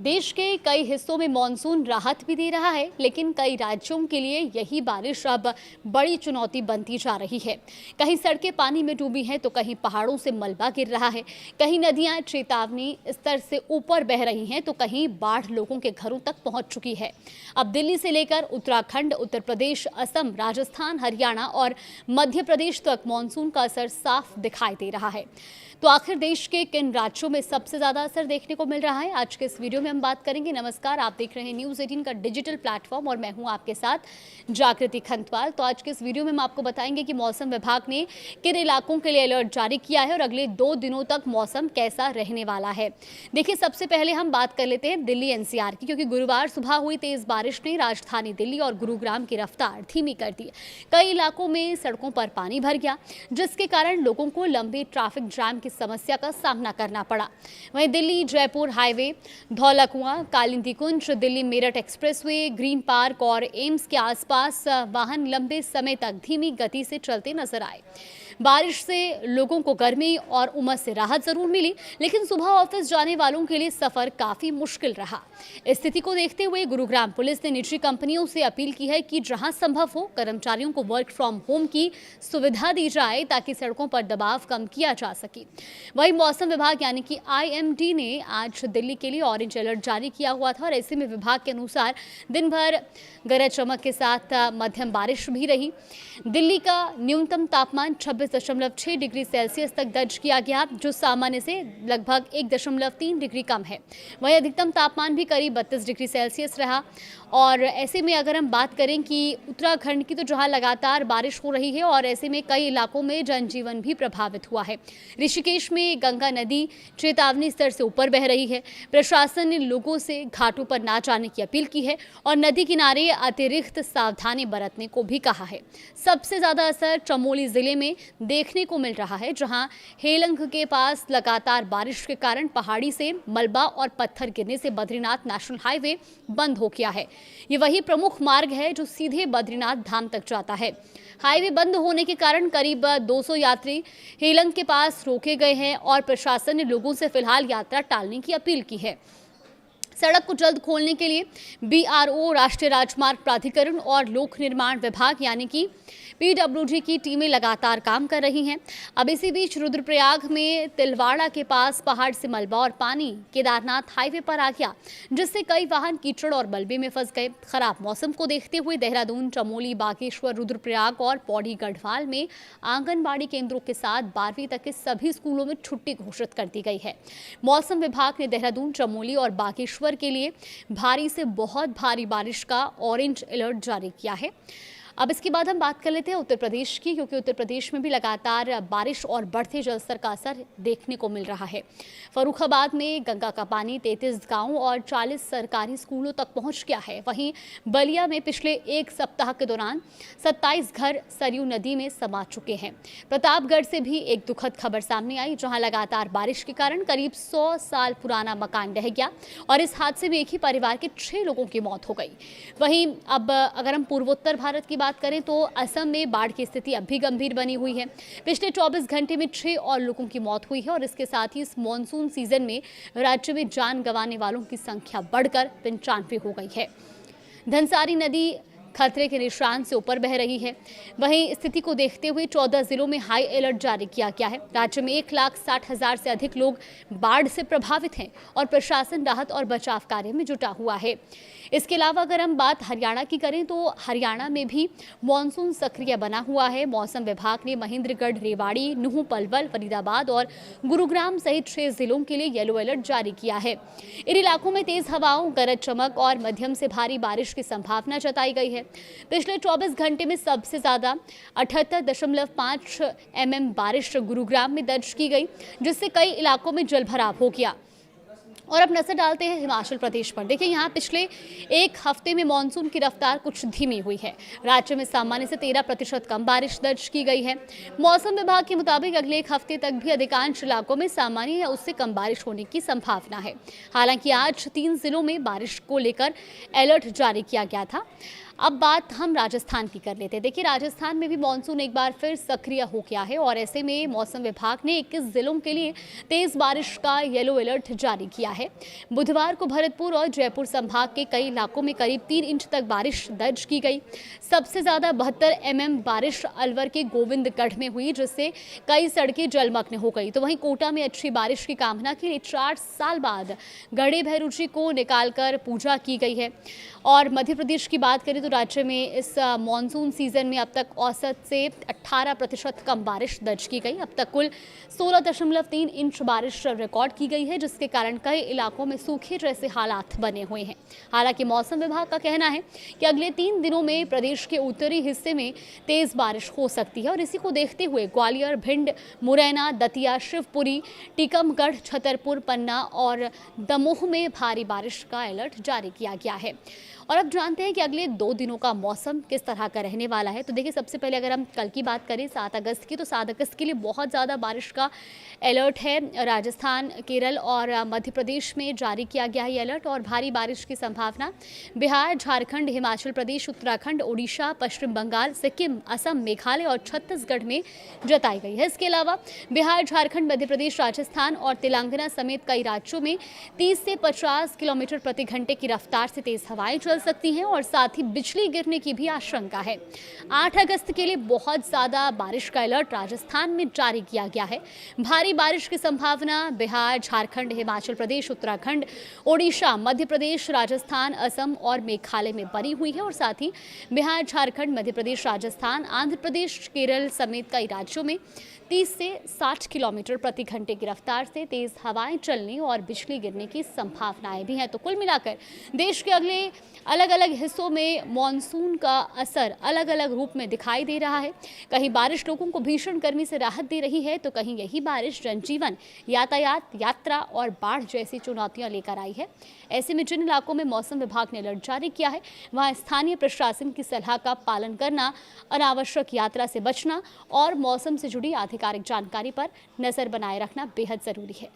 देश के कई हिस्सों में मॉनसून राहत भी दे रहा है, लेकिन कई राज्यों के लिए यही बारिश अब बड़ी चुनौती बनती जा रही है। कहीं सड़कें पानी में डूबी हैं तो कहीं पहाड़ों से मलबा गिर रहा है, कहीं नदियां चेतावनी स्तर से ऊपर बह रही हैं तो कहीं बाढ़ लोगों के घरों तक पहुंच चुकी है। अब दिल्ली से लेकर उत्तराखंड, उत्तर प्रदेश, असम, राजस्थान, हरियाणा और मध्य प्रदेश तक मॉनसून का असर साफ दिखाई दे रहा है। तो आखिर देश के किन राज्यों में सबसे ज्यादा असर देखने को मिल रहा है, आज के इस वीडियो में हम बात करेंगे। नमस्कार, आप देख रहे हैं न्यूज़ 18 का डिजिटल प्लेटफॉर्म और मैं हूं आपके साथ जागृति खंतवाल। तो आज के इस वीडियो में हम आपको बताएंगे कि मौसम विभाग ने किन इलाकों के लिए अलर्ट जारी किया है और अगले 2 दिनों तक मौसम कैसा रहने वाला है। देखिए, सबसे पहले हम बात कर लेते हैं दिल्ली एनसीआर की, क्योंकि गुरुवार सुबह हुई तेज बारिश ने राजधानी दिल्ली और गुरुग्राम की रफ्तार धीमी कर दी। कई इलाकों में सड़कों पर पानी भर गया, जिसके कारण लोगों को लंबे ट्रैफिक जाम की समस्या का सामना करना पड़ा। वहीं Delhi Jaipur highway, Dhaula Kuan, Kalindi Kunj, Delhi Meerut expressway, Green Park और एम्स के आसपास वाहन लंबे समय तक धीमी गति से चलते नजर आए। बारिश से लोगों को गर्मी और उमस से राहत जरूर मिली, लेकिन सुबह ऑफिस जाने वालों के लिए सफर काफी मुश्किल रहा। स्थिति को देखते हुए गुरुग्राम पुलिस ने निजी कंपनियों से अपील की है कि जहां संभव हो कर्मचारियों को वर्क फ्रॉम होम की सुविधा दी जाए, ताकि सड़कों पर दबाव कम किया जा सके। वहीं मौसम विभाग यानी कि IMD ने आज दिल्ली के लिए ऑरेंज अलर्ट जारी किया हुआ था और ऐसे में विभाग के अनुसार दिन भर गरज चमक के साथ मध्यम बारिश भी रही। दिल्ली का न्यूनतम तापमान 26.6 डिग्री सेल्सियस तक दर्ज किया गया, जो सामान्य से लगभग 1.3 डिग्री कम है। वहीं अधिकतम तापमान भी करीब 32 डिग्री सेल्सियस रहा। और ऐसे में अगर हम बात करें कि उत्तराखंड की, तो जहां लगातार बारिश हो रही है और ऐसे में कई इलाकों में जनजीवन भी प्रभावित हुआ है। ऋषिकेश में गंगा नदी चेतावनी स्तर से ऊपर बह रही है। प्रशासन ने लोगों से घाटों पर ना जाने की अपील की है और नदी किनारे अतिरिक्त सावधानी बरतने को भी कहा है। सबसे ज्यादा असर चमोली जिले में देखने को मिल रहा है, जहां हेलंग के पास लगातार बारिश के कारण पहाड़ी से मलबा और पत्थर गिरने से बद्रीनाथ नेशनल हाईवे बंद हो गया है। ये वही प्रमुख मार्ग है जो सीधे बद्रीनाथ धाम तक जाता है। हाईवे बंद होने के कारण करीब 200 यात्री हेलंग के पास रोके गए हैं और प्रशासन ने लोगों से फिलहाल यात्रा टालने की अपील की है। सड़क को जल्द खोलने के लिए BRO, राष्ट्रीय राजमार्ग प्राधिकरण और लोक निर्माण विभाग यानी कि PWD की टीमें लगातार काम कर रही हैं। अब इसी बीच रुद्रप्रयाग में तिलवाड़ा के पास पहाड़ से मलबा और पानी केदारनाथ हाईवे पर आ गया, जिससे कई वाहन कीचड़ और मलबे में फंस गए। खराब मौसम को देखते हुए देहरादून, चमोली, बागेश्वर, रुद्रप्रयाग और पौड़ी गढ़वाल में आंगनबाड़ी केंद्रों के साथ 12वीं तक के सभी स्कूलों में छुट्टी घोषित कर दी गई है। मौसम विभाग ने देहरादून, चमोली और बागेश्वर के लिए भारी से बहुत भारी बारिश का ऑरेंज अलर्ट जारी किया है। अब इसके बाद हम बात कर लेते हैं उत्तर प्रदेश की, क्योंकि उत्तर प्रदेश में भी लगातार बारिश और बढ़ते जलस्तर का असर देखने को मिल रहा है। फर्रुखाबाद में गंगा का पानी 33 गांवों और 40 सरकारी स्कूलों तक पहुंच गया है। वहीं बलिया में पिछले एक सप्ताह के दौरान 27 घर सरयू नदी में समा चुके हैं। प्रतापगढ़ से भी एक दुखद खबर सामने आई, जहां लगातार बारिश के कारण करीब 100 साल पुराना मकान ढह गया और इस हादसे में एक ही परिवार के 6 लोगों की मौत हो गई। वहीं अब अगर हम पूर्वोत्तर भारत की बात करें तो असम में बाढ़ की स्थिति अब भी गंभीर बनी हुई है। पिछले 24 घंटे में 6 और लोगों की मौत हुई है और इसके साथ ही इस मॉनसून सीजन में राज्य में जान गंवाने वालों की संख्या बढ़कर 95 हो गई है। धनसारी नदी खतरे के निशान से ऊपर बह रही है। वहीं स्थिति को देखते हुए 14 जिलों में हाई अलर्ट जारी किया गया है। राज्य में 1,60,000 से अधिक लोग बाढ़ से प्रभावित हैं और प्रशासन राहत और बचाव कार्य में जुटा हुआ है। इसके अलावा अगर हम बात हरियाणा की करें तो हरियाणा में भी मॉनसून सक्रिय बना हुआ है। मौसम विभाग ने महेंद्रगढ़, रेवाड़ी, नुह, पलवल, फरीदाबाद और गुरुग्राम सहित 6 जिलों के लिए येलो अलर्ट जारी किया है। इन इलाकों में तेज हवाओं, गरज चमक और मध्यम से भारी बारिश की संभावना जताई गई है। पिछले 24 घंटे में सबसे ज्यादा 78.5 mm बारिश गुरुग्राम में दर्ज की गई, जिससे कई इलाकों में जलभराव हो गया। और अब नजर डालते हैं हिमाचल प्रदेश पर। देखिए, यहाँ पिछले एक हफ्ते में मॉनसून की रफ्तार कुछ धीमी हुई है। राज्य में सामान्य से 13% कम बारिश दर्ज की गई है। मौसम विभाग के मुताबिक अगले एक हफ्ते तक भी अधिकांश इलाकों में सामान्य या उससे कम बारिश होने की संभावना है। हालांकि आज 3 जिलों में बारिश को लेकर अलर्ट जारी किया गया था। अब बात हम राजस्थान की कर लेते हैं। देखिए, राजस्थान में भी मानसून एक बार फिर सक्रिय हो गया है और ऐसे में मौसम विभाग ने 21 जिलों के लिए तेज बारिश का येलो अलर्ट जारी किया है। बुधवार को भरतपुर और जयपुर संभाग के कई इलाकों में करीब 3 इंच तक बारिश दर्ज की गई। सबसे ज्यादा 72 mm बारिश अलवर के गोविंदगढ़ में हुई, जिससे कई सड़कें जलमग्न हो गई। तो वहीं कोटा में अच्छी बारिश की कामना के लिए 4 साल बाद गढ़े भैरू जी को निकालकर पूजा की गई है। और मध्य प्रदेश की बात करें तो राज्य में इस मॉनसून सीजन में अब तक औसत से 18% कम बारिश दर्ज की गई। अब तक कुल 16.3 इंच बारिश रिकॉर्ड की गई है, जिसके कारण कई इलाकों में सूखे जैसे हालात बने हुए हैं। हालांकि मौसम विभाग का कहना है कि अगले 3 दिनों में प्रदेश के उत्तरी हिस्से में तेज बारिश हो सकती है और इसी को देखते हुए ग्वालियर, भिंड, मुरैना, दतिया, शिवपुरी, टीकमगढ़, छतरपुर, पन्ना और दमोह में भारी बारिश का अलर्ट जारी किया गया है। और अब जानते हैं कि अगले 2 दिनों का मौसम किस तरह का रहने वाला है। तो देखिए, सबसे पहले अगर हम कल की बात करें 7 अगस्त की, तो 7 अगस्त के लिए बहुत ज़्यादा बारिश का अलर्ट है। राजस्थान, केरल और मध्य प्रदेश में जारी किया गया है अलर्ट और भारी बारिश की संभावना बिहार, झारखंड, हिमाचल प्रदेश, उत्तराखंड, ओडिशा, पश्चिम बंगाल, सिक्किम, असम, मेघालय और छत्तीसगढ़ में जताई गई है। इसके अलावा बिहार, झारखंड, मध्य प्रदेश, राजस्थान और तेलंगाना समेत कई राज्यों में 30 से 50 किलोमीटर प्रति घंटे की रफ्तार से तेज हवाएं चल सकती हैं और साथ ही बिजली गिरने की भी आशंका है। 8 अगस्त के लिए बहुत ज्यादा बारिश का अलर्ट राजस्थान में जारी किया गया है। भारी बारिश की संभावना बिहार, झारखंड, हिमाचल प्रदेश, उत्तराखंड, ओडिशा, मध्य प्रदेश, राजस्थान, असम और मेघालय में बनी हुई है और साथ ही बिहार, झारखंड, मध्य प्रदेश, राजस्थान, आंध्र प्रदेश, केरल समेत कई राज्यों में 30 से 60 किलोमीटर प्रति घंटे की रफ्तार से तेज हवाएं चलने और बिजली गिरने की संभावनाएं भी हैं। तो कुल मिलाकर देश के अगले अलग अलग हिस्सों में मॉनसून का असर अलग अलग रूप में दिखाई दे रहा है। कहीं बारिश लोगों को भीषण गर्मी से राहत दे रही है, तो कहीं यही बारिश जनजीवन, यातायात, यात्रा और बाढ़ जैसी चुनौतियां लेकर आई है। ऐसे में जिन इलाकों में मौसम विभाग ने अलर्ट जारी किया है, वहां स्थानीय प्रशासन की सलाह का पालन करना, अनावश्यक यात्रा से बचना और मौसम से जुड़ी आधिकारिक जानकारी पर नजर बनाए रखना बेहद जरूरी है।